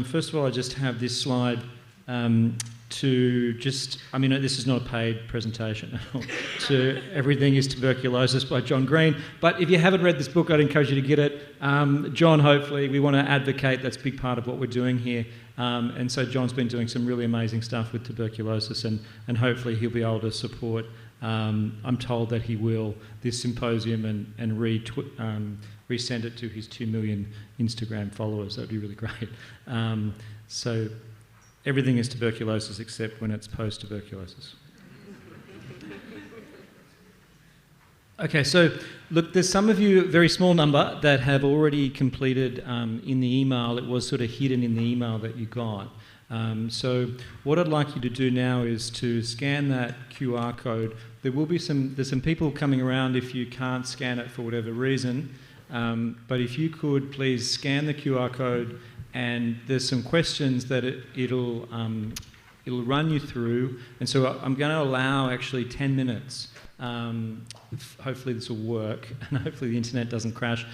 first of all, I just have this slide to just, I mean, this is not a paid presentation to Everything is Tuberculosis by John Green, but if you haven't read this book, I'd encourage you to get it. John, hopefully, we want to advocate, that's a big part of what we're doing here, and so John's been doing some really amazing stuff with tuberculosis, and hopefully he'll be able to support, I'm told that he will, this symposium and resend it to his 2 million Instagram followers. That would be really great. So everything is tuberculosis except when it's post-tuberculosis. Okay, so look, there's some of you, a very small number, that have already completed in the email. It was sort of hidden in the email that you got. So what I'd like you to do now is to scan that QR code. There will be there's some people coming around if you can't scan it for whatever reason. But if you could please scan the QR code, and there's some questions that it'll run you through, and so I'm going to allow actually 10 minutes. Hopefully this will work, and hopefully the internet doesn't crash.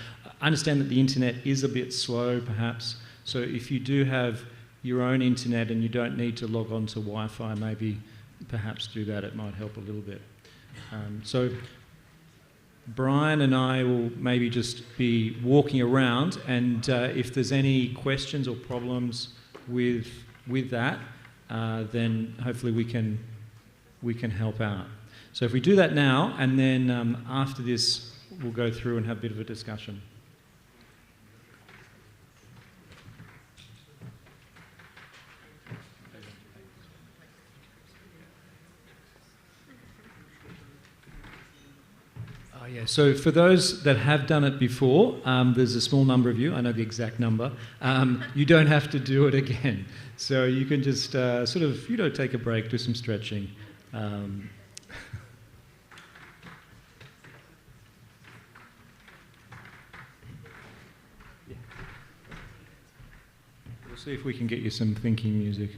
I understand that the internet is a bit slow perhaps, so if you do have your own internet and you don't need to log on to Wi-Fi, maybe perhaps do that, it might help a little bit. So Brian and I will maybe just be walking around, and if there's any questions or problems with that, then hopefully we can help out. So if we do that now, and then after this we'll go through and have a bit of a discussion. Yeah, so for those that have done it before, there's a small number of you, I know the exact number, you don't have to do it again. So you can just sort of, take a break, do some stretching. We'll see if we can get you some thinking music.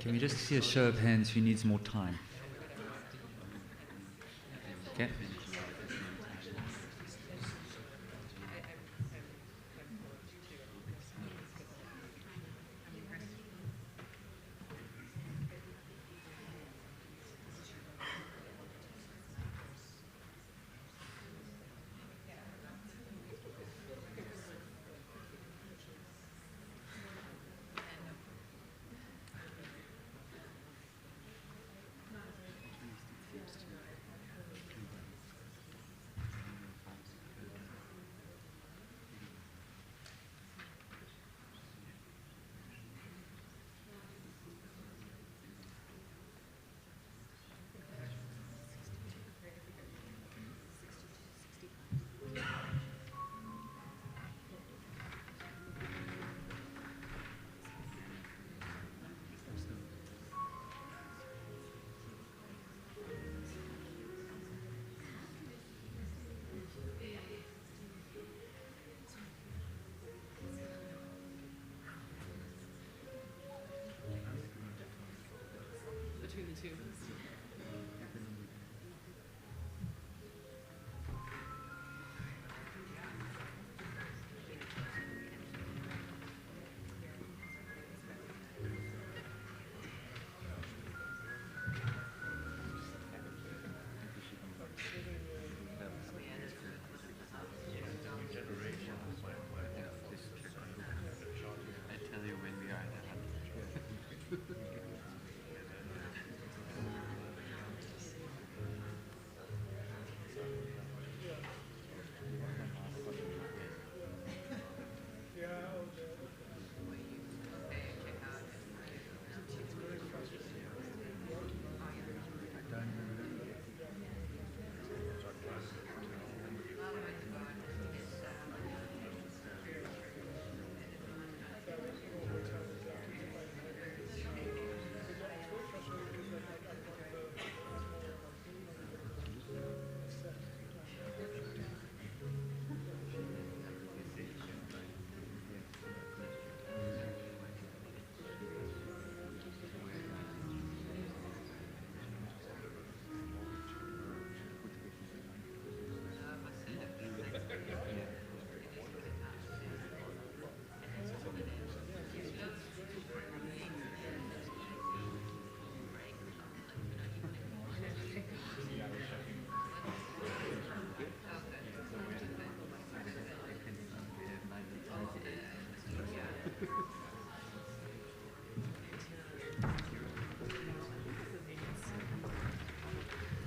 Can we just see a show of hands who needs more time? Okay. Between the two. I tell you when we are at 100.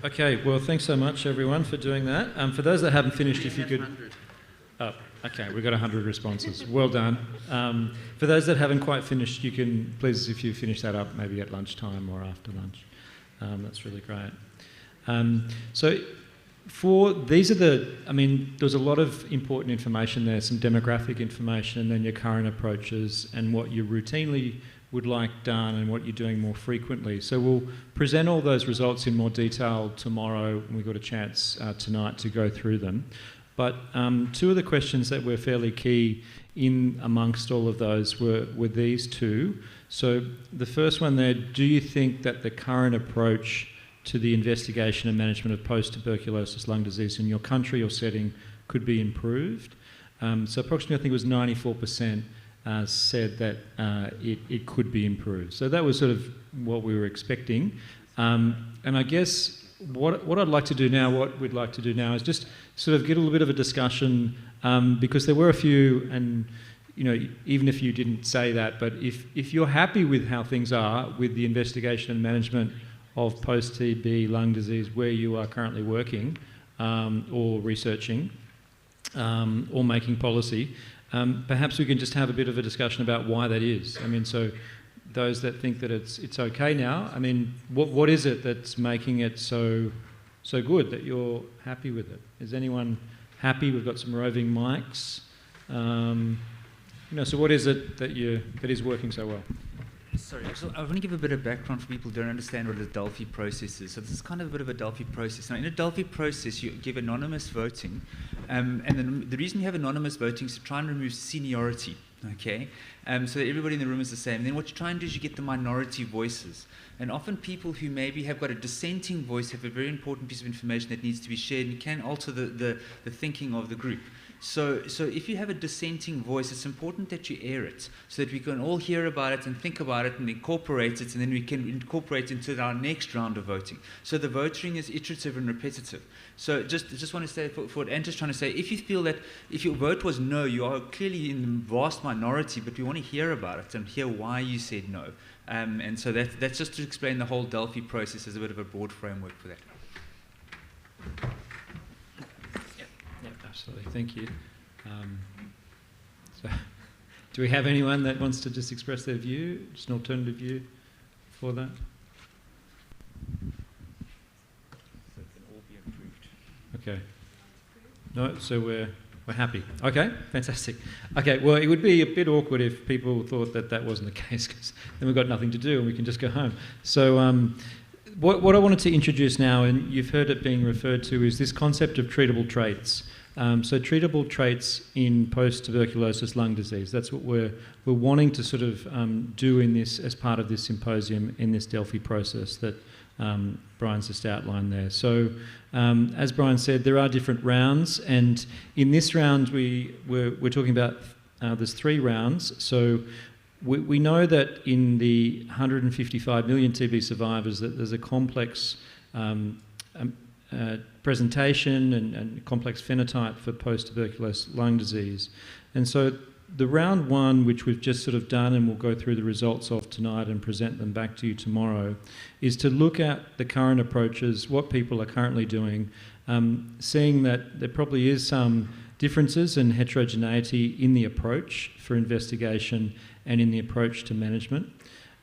Okay, well, thanks so much, everyone, for doing that. For those that haven't finished, if you could... Oh, okay, we've got 100 responses. Well done. For those that haven't quite finished, you can, please, if you finish that up, maybe at lunchtime or after lunch. That's really great. So these are there was a lot of important information there, some demographic information, and then your current approaches and what you routinely would like done and what you're doing more frequently. So we'll present all those results in more detail tomorrow when we've got a chance tonight to go through them. But two of the questions that were fairly key in amongst all of those were these two. So the first one there, do you think that the current approach to the investigation and management of post-tuberculosis lung disease in your country or setting could be improved? So approximately, I think it was 94% said that it could be improved. So that was sort of what we were expecting. And I guess what I'd like to do now, what we'd like to do now is just sort of get a little bit of a discussion, because there were a few, and even if you didn't say that, but if you're happy with how things are with the investigation and management of post-TB lung disease where you are currently working or researching or making policy, perhaps we can just have a bit of a discussion about why that is. I mean, so those that think that it's okay now, I mean, what is it that's making it so good that you're happy with it? Is anyone happy? We've got some roving mics. So what is it that is working so well? Sorry, so I want to give a bit of background for people who don't understand what a DELPHI process is. So this is kind of a bit of a DELPHI process. Now, in a DELPHI process, you give anonymous voting And then the reason you have anonymous voting is to try and remove seniority, okay? So that everybody in the room is the same. And then what you try and do is you get the minority voices. And often people who maybe have got a dissenting voice have a very important piece of information that needs to be shared and can alter the thinking of the group. So if you have a dissenting voice, it's important that you air it so that we can all hear about it and think about it and incorporate it, and then we can incorporate it into our next round of voting. So the voting is iterative and repetitive. So just want to say, for what Anta's trying to say, if you feel that if your vote was no, you are clearly in the vast minority, but we want to hear about it and hear why you said no. And so that's just to explain the whole DELPHI process as a bit of a broad framework for that. Absolutely, thank you. So, do we have anyone that wants to just express their view, just an alternative view for that? So it can all be approved. Okay. No, so we're happy. Okay, fantastic. Okay, well, it would be a bit awkward if people thought that that wasn't the case, because then we've got nothing to do and we can just go home. So what I wanted to introduce now, and you've heard it being referred to, is this concept of treatable traits. So treatable traits in post-tuberculosis lung disease. That's what we're wanting to sort of do in this, as part of this symposium, in this DELPHI process that Brian's just outlined there. So as Brian said, there are different rounds, and in this round we're talking about, there's 3 rounds. So we know that in the 155 million TB survivors that there's a complex presentation and complex phenotype for post-tuberculosis lung disease. And so the round 1, which we've just sort of done and we'll go through the results of tonight and present them back to you tomorrow, is to look at the current approaches, what people are currently doing, seeing that there probably is some differences and heterogeneity in the approach for investigation and in the approach to management.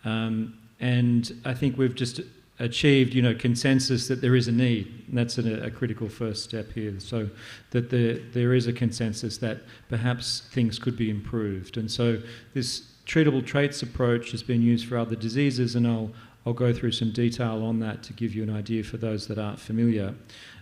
And I think we've just achieved, consensus that there is a need, and that's a critical first step here. So that there is a consensus that perhaps things could be improved, and so this treatable traits approach has been used for other diseases, and I'll go through some detail on that to give you an idea for those that aren't familiar.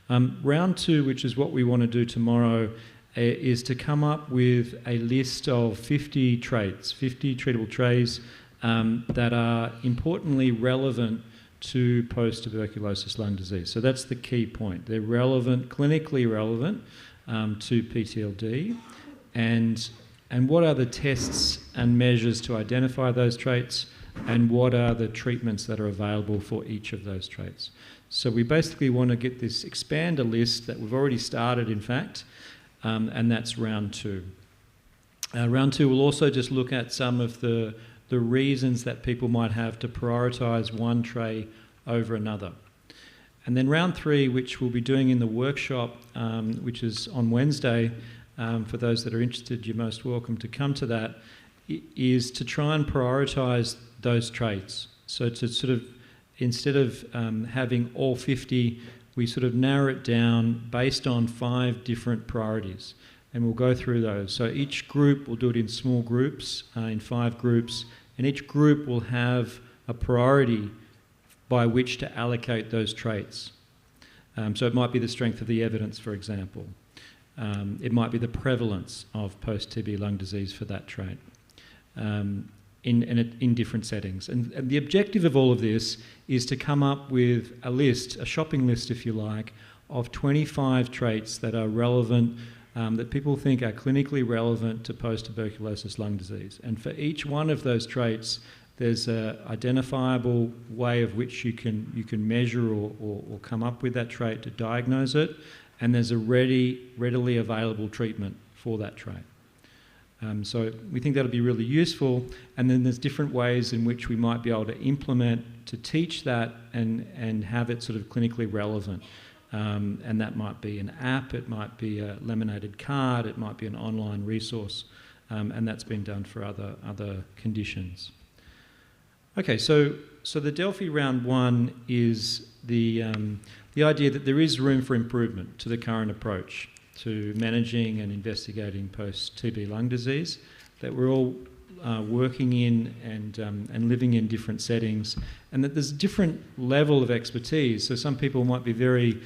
Round 2, which is what we want to do tomorrow, is to come up with a list of 50 traits, 50 treatable traits that are importantly relevant to post-tuberculosis lung disease. So that's the key point. They're relevant, clinically relevant to PTLD. And what are the tests and measures to identify those traits, and what are the treatments that are available for each of those traits? So we basically want to expand a list that we've already started, in fact, and that's round 2. Round 2 will also just look at some of the reasons that people might have to prioritise one trait over another. And then round 3, which we'll be doing in the workshop, which is on Wednesday, for those that are interested, you're most welcome to come to that, is to try and prioritise those traits. So to sort of, instead of having all 50, we sort of narrow it down based on 5 different priorities. And we'll go through those. So each group, we'll do it in small groups, in 5 groups, and each group will have a priority by which to allocate those traits. So it might be the strength of the evidence, for example. It might be the prevalence of post-TB lung disease for that trait in different settings. And the objective of all of this is to come up with a list, a shopping list, if you like, of 25 traits that are relevant, that people think are clinically relevant to post-tuberculosis lung disease. And for each one of those traits, there's an identifiable way of which you can measure or come up with that trait to diagnose it, and there's a readily available treatment for that trait. So we think that'll be really useful, and then there's different ways in which we might be able to implement to teach that and have it sort of clinically relevant. And that might be an app, it might be a laminated card, it might be an online resource, and that's been done for other conditions. Okay, so the DELPHI round 1 is the idea that there is room for improvement to the current approach to managing and investigating post-TB lung disease, that we're all working in and living in different settings, and that there's a different level of expertise. So some people might be very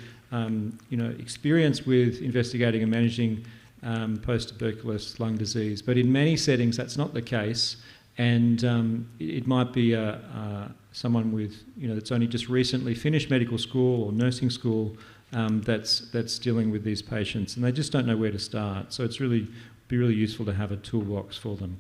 experience with investigating and managing post-tuberculous lung disease. But in many settings, that's not the case, and it might be someone with, that's only just recently finished medical school or nursing school that's dealing with these patients, and they just don't know where to start. So it's be really useful to have a toolbox for them.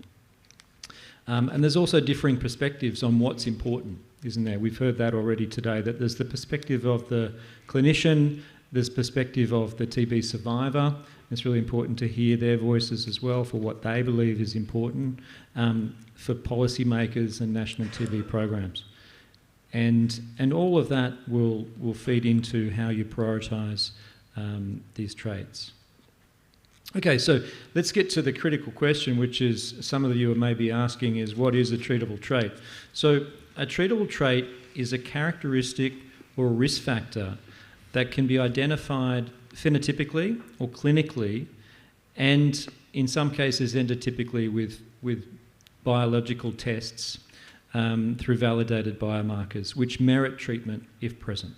And there's also differing perspectives on what's important, isn't there? We've heard that already today, that there's the perspective of the clinician, there's perspective of the TB survivor. It's really important to hear their voices as well for what they believe is important for policymakers and national TB programs. And all of that will feed into how you prioritise these traits. Okay, so let's get to the critical question, which is some of you are maybe asking is, what is a treatable trait? So a treatable trait is a characteristic or a risk factor that can be identified phenotypically or clinically, and in some cases endotypically with biological tests through validated biomarkers, which merit treatment if present.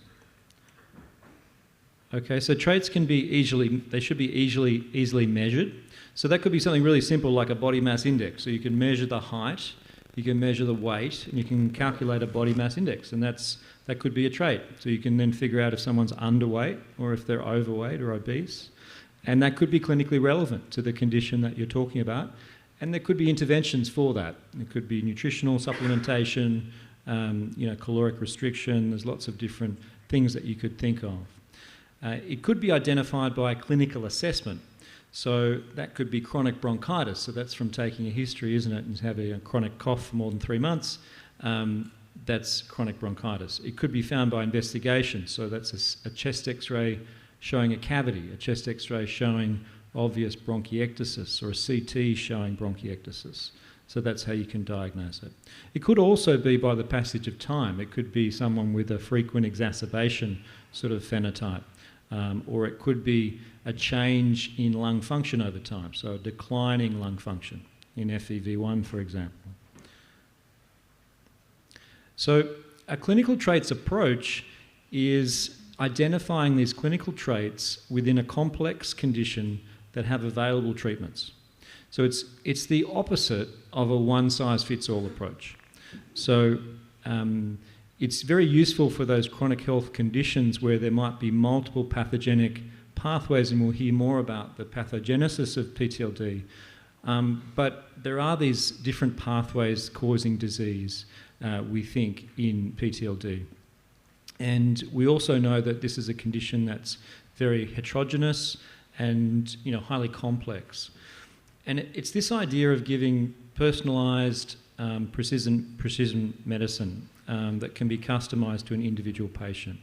Okay, so traits can be easily measured. So that could be something really simple like a body mass index. So you can measure the height, you can measure the weight, and you can calculate a body mass index, and that could be a trait. So you can then figure out if someone's underweight or if they're overweight or obese, and that could be clinically relevant to the condition that you're talking about. And there could be interventions for that. It could be nutritional supplementation, caloric restriction. There's lots of different things that you could think of. It could be identified by a clinical assessment. So that could be chronic bronchitis. So that's from taking a history, isn't it, and having a chronic cough for more than 3 months. That's chronic bronchitis. It could be found by investigation. So that's a chest X-ray showing a cavity, a chest X-ray showing obvious bronchiectasis, or a CT showing bronchiectasis. So that's how you can diagnose it. It could also be by the passage of time. It could be someone with a frequent exacerbation sort of phenotype. Or it could be a change in lung function over time, so a declining lung function in FEV1, for example. So a clinical traits approach is identifying these clinical traits within a complex condition that have available treatments. So it's the opposite of a one-size-fits-all approach. So it's very useful for those chronic health conditions where there might be multiple pathogenic pathways, and we'll hear more about the pathogenesis of PTLD. But there are these different pathways causing disease, we think, in PTLD. And we also know that this is a condition that's very heterogeneous and highly complex. And it's this idea of giving personalised precision medicine that can be customised to an individual patient.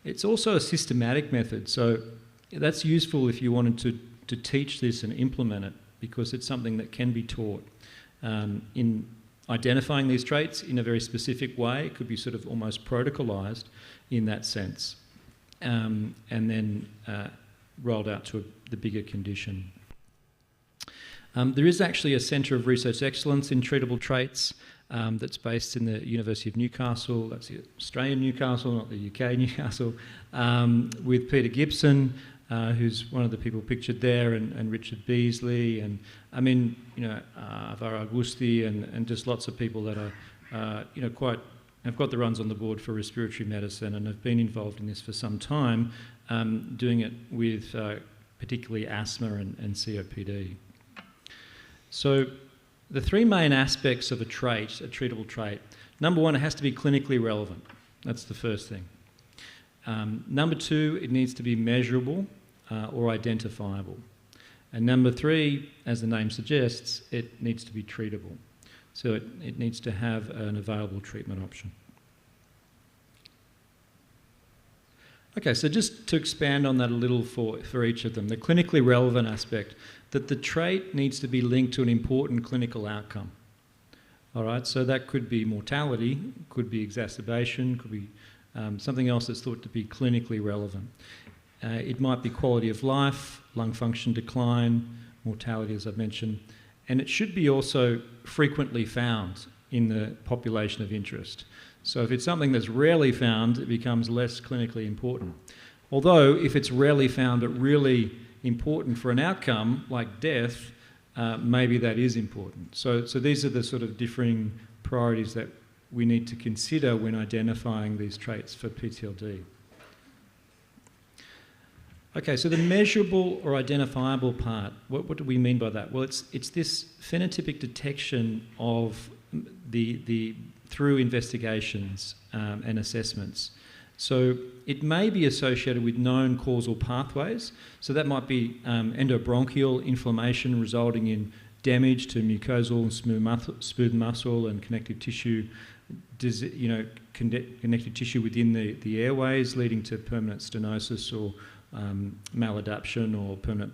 It's also a systematic method, so that's useful if you wanted to teach this and implement it, because it's something that can be taught. In identifying these traits in a very specific way, it could be sort of almost protocolised in that sense, and then rolled out to the bigger condition. There is actually a Centre of Research Excellence in Treatable Traits that's based in the University of Newcastle. That's the Australian Newcastle, not the UK Newcastle, with Peter Gibson, who's one of the people pictured there, and Richard Beasley, and Alvaro Augusti, and just lots of people that are, have got the runs on the board for respiratory medicine and have been involved in this for some time, doing it with particularly asthma and COPD. So the three main aspects of a treatable trait. Number one, it has to be clinically relevant. That's the first thing. Number two, it needs to be measurable or identifiable. And number three, as the name suggests, it needs to be treatable. So it needs to have an available treatment option. Okay, so just to expand on that a little for each of them, the clinically relevant aspect, that the trait needs to be linked to an important clinical outcome. All right, so that could be mortality, could be exacerbation, could be something else that's thought to be clinically relevant. It might be quality of life, lung function decline, mortality, as I've mentioned, and it should be also frequently found in the population of interest. So if it's something that's rarely found, it becomes less clinically important. Although, if it's rarely found but really important for an outcome, like death, maybe that is important. So these are the sort of differing priorities that we need to consider when identifying these traits for PTLD. Okay, so the measurable or identifiable part, what do we mean by that? Well, it's this phenotypic detection of through investigations and assessments. So it may be associated with known causal pathways. So that might be endobronchial inflammation resulting in damage to mucosal, smooth muscle and connective tissue, connective tissue within the airways, leading to permanent stenosis or maladaption or permanent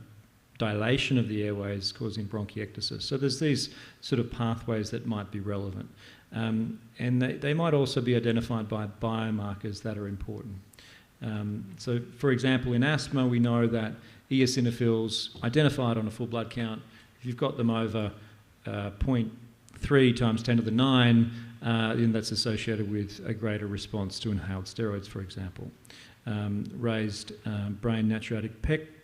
dilation of the airways causing bronchiectasis. So there's these sort of pathways that might be relevant. And they might also be identified by biomarkers that are important. So for example, in asthma, we know that eosinophils identified on a full blood count, if you've got them over 0.3 times 10 to the 9, then that's associated with a greater response to inhaled steroids, for example. Raised brain natriuretic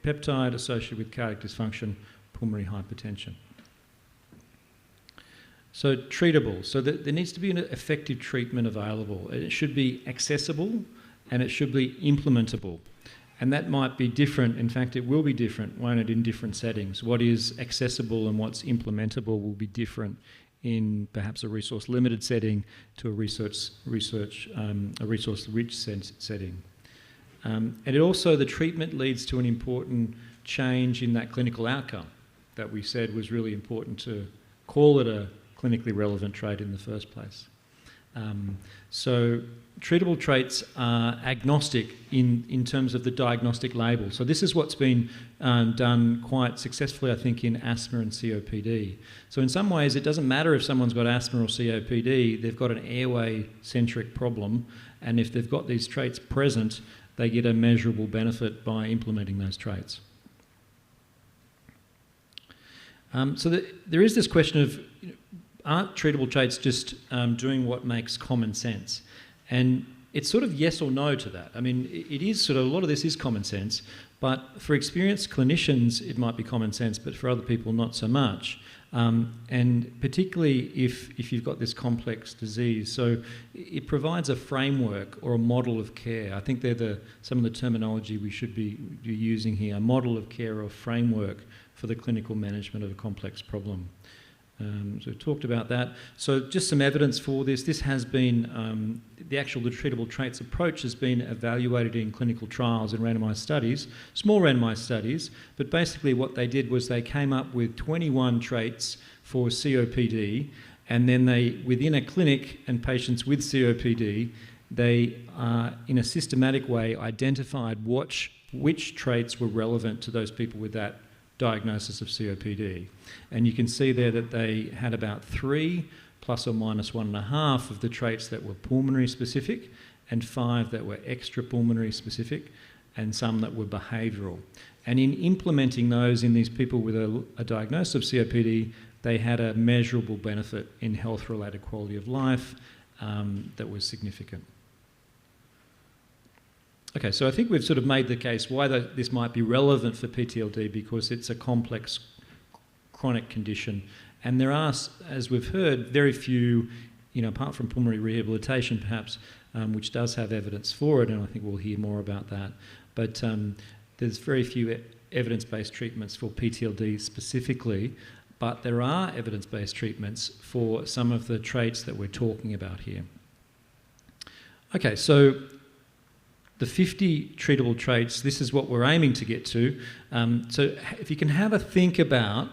peptide associated with cardiac dysfunction, pulmonary hypertension. So treatable. So there needs to be an effective treatment available. It should be accessible and it should be implementable. And that might be different. In fact, it will be different, won't it, in different settings. What is accessible and what's implementable will be different in perhaps a resource-limited setting to a resource-rich setting. And it also, the treatment leads to an important change in that clinical outcome that we said was really important to call it a clinically relevant trait in the first place. So treatable traits are agnostic in terms of the diagnostic label. So this is what's been done quite successfully, I think, in asthma and COPD. So in some ways, it doesn't matter if someone's got asthma or COPD, they've got an airway-centric problem, and if they've got these traits present, they get a measurable benefit by implementing those traits. So there is this question of, aren't treatable traits just doing what makes common sense? And it's sort of yes or no to that. I mean, it is sort of, a lot of this is common sense, but for experienced clinicians, it might be common sense, but for other people, not so much. And particularly if you've got this complex disease. So it provides a framework or a model of care. I think they're some of the terminology we should be using here, a model of care or framework for the clinical management of a complex problem. So we've talked about that. So just some evidence for this. This has been, the actual treatable traits approach has been evaluated in clinical trials and randomised studies, small randomised studies, but basically what they did was they came up with 21 traits for COPD, and then they, within a clinic and patients with COPD, they, in a systematic way, identified which traits were relevant to those people with that diagnosis of COPD. And you can see there that they had about 3 plus or minus 1.5 of the traits that were pulmonary specific and 5 that were extrapulmonary specific and some that were behavioural. And in implementing those in these people with a diagnosis of COPD, they had a measurable benefit in health-related quality of life that was significant. Okay, so I think we've sort of made the case why this might be relevant for PTLD, because it's a complex chronic condition. And there are, as we've heard, very few, apart from pulmonary rehabilitation perhaps, which does have evidence for it, and I think we'll hear more about that. But there's very few evidence-based treatments for PTLD specifically, but there are evidence-based treatments for some of the traits that we're talking about here. Okay, so the 50 treatable traits, this is what we're aiming to get to. So if you can have a think about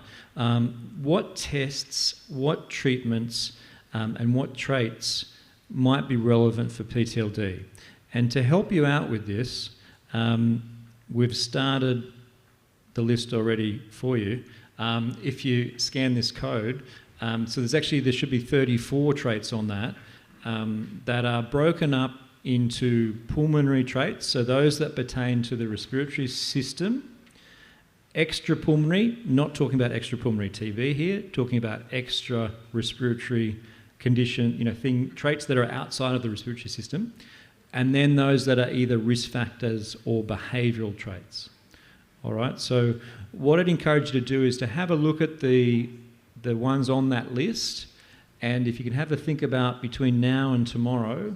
what tests, what treatments, and what traits might be relevant for PTLD. And to help you out with this, we've started the list already for you. If you scan this code, so there should be 34 traits on that that are broken up into pulmonary traits, so those that pertain to the respiratory system. Extrapulmonary, not talking about extrapulmonary TB here, talking about extra respiratory condition, traits that are outside of the respiratory system. and then those that are either risk factors or behavioural traits. All right, so what I'd encourage you to do is to have a look at the ones on that list, and if you can have a think about between now and tomorrow,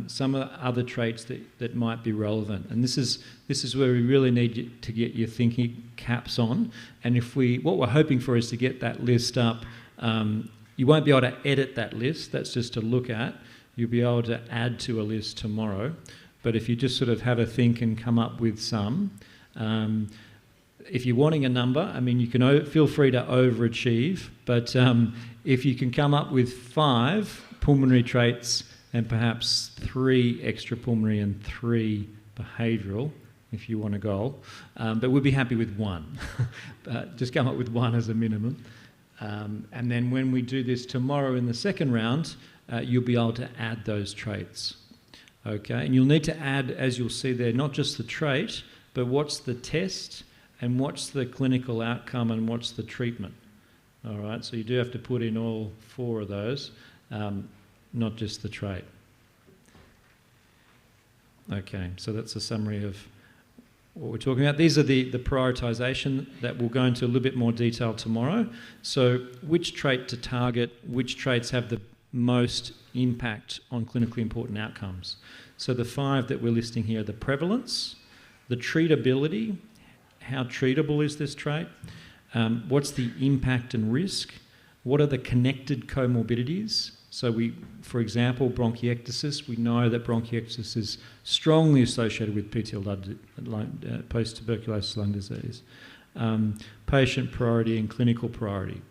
some of the other traits that might be relevant. And this is where we really need you to get your thinking caps on. And what we're hoping for is to get that list up. You won't be able to edit that list. That's just to look at. You'll be able to add to a list tomorrow. But if you just sort of have a think and come up with some, if you're wanting a number, I mean, you can feel free to overachieve. But if you can come up with 5 pulmonary traits and perhaps 3 extrapulmonary and 3 behavioural, if you want a goal. But we'll be happy with 1. Just come up with 1 as a minimum. And then when we do this tomorrow in the second round, you'll be able to add those traits. Okay, and you'll need to add, as you'll see there, not just the trait, but what's the test and what's the clinical outcome and what's the treatment. All right, so you do have to put in all 4 of those. Not just the trait. Okay, so that's a summary of what we're talking about. These are the prioritisation that we'll go into a little bit more detail tomorrow. So which trait to target, which traits have the most impact on clinically important outcomes. So the 5 that we're listing here are the prevalence, the treatability, how treatable is this trait, what's the impact and risk, what are the connected comorbidities. So for example, bronchiectasis, we know that bronchiectasis is strongly associated with post-tuberculosis lung disease. Patient priority and clinical priority.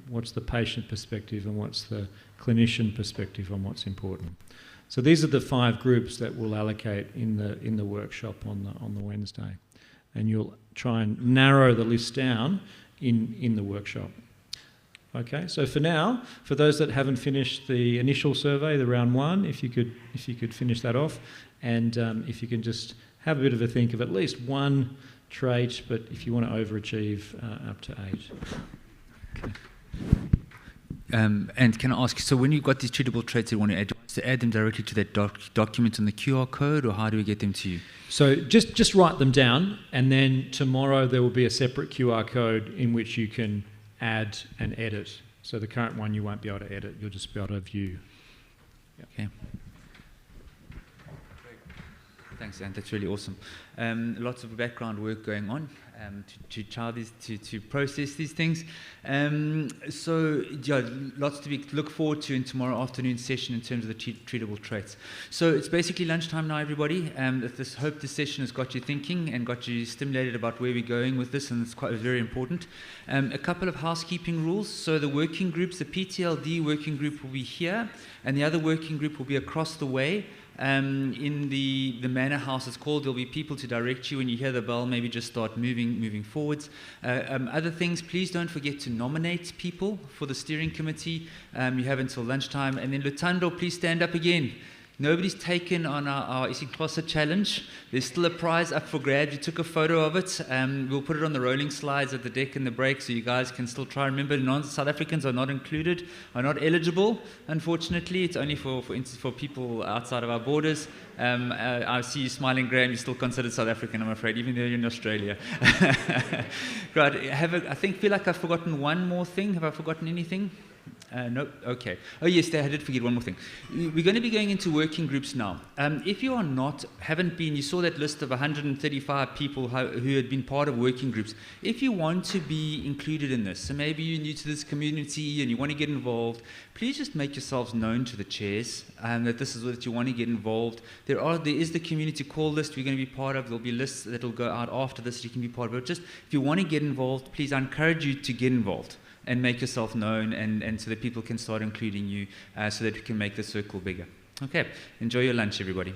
What's the patient perspective and what's the clinician perspective on what's important? So these are the 5 groups that we'll allocate in the workshop on the Wednesday. And you'll try and narrow the list down in the workshop. Okay, so for now, for those that haven't finished the initial survey, the round 1, if you could finish that off, and if you can just have a bit of a think of at least 1 trait, but if you want to overachieve, up to 8. Okay. And can I ask, so when you've got these treatable traits you want to add, do you want us to add them directly to that document on the QR code, or how do we get them to you? So just write them down, and then tomorrow there will be a separate QR code in which you can add and edit. So the current one you won't be able to edit, you'll just be able to view. Yep. Okay. Thanks, Ant. That's really awesome. Lots of background work going on to process these things. So yeah, lots to look forward to in tomorrow afternoon's session in terms of the treatable traits. So it's basically lunchtime now, everybody. Hope this session has got you thinking and got you stimulated about where we're going with this, and it's very important. A couple of housekeeping rules. So the working groups, the PTLD working group will be here, and the other working group will be across the way. In the manor house, it's called. There'll be people to direct you. When you hear the bell, maybe just start moving forwards. Other things, please don't forget to nominate people for the steering committee. You have until lunchtime. And then Lutando, please stand up again. Nobody's taken on our isiXhosa challenge. There's still a prize up for grabs. You took a photo of it. We'll put it on the rolling slides at the deck in the break so you guys can still try. Remember, non-South Africans are not included, are not eligible. Unfortunately, it's only for people outside of our borders. I see you smiling, Graham. You're still considered South African, I'm afraid, even though you're in Australia. Right. Feel like I've forgotten one more thing. Have I forgotten anything? Nope. Okay. Oh yes, I did forget one more thing. We're going to be going into working groups now. If you haven't been, you saw that list of 135 people who had been part of working groups. If you want to be included in this, so maybe you're new to this community and you want to get involved, please just make yourselves known to the chairs that this is what you want to get involved. There is the community call list we're going to be part of. There'll be lists that will go out after this that you can be part of. But just if you want to get involved, please, I encourage you to get involved and make yourself known, and so that people can start including you, so that we can make the circle bigger. Okay, enjoy your lunch, everybody.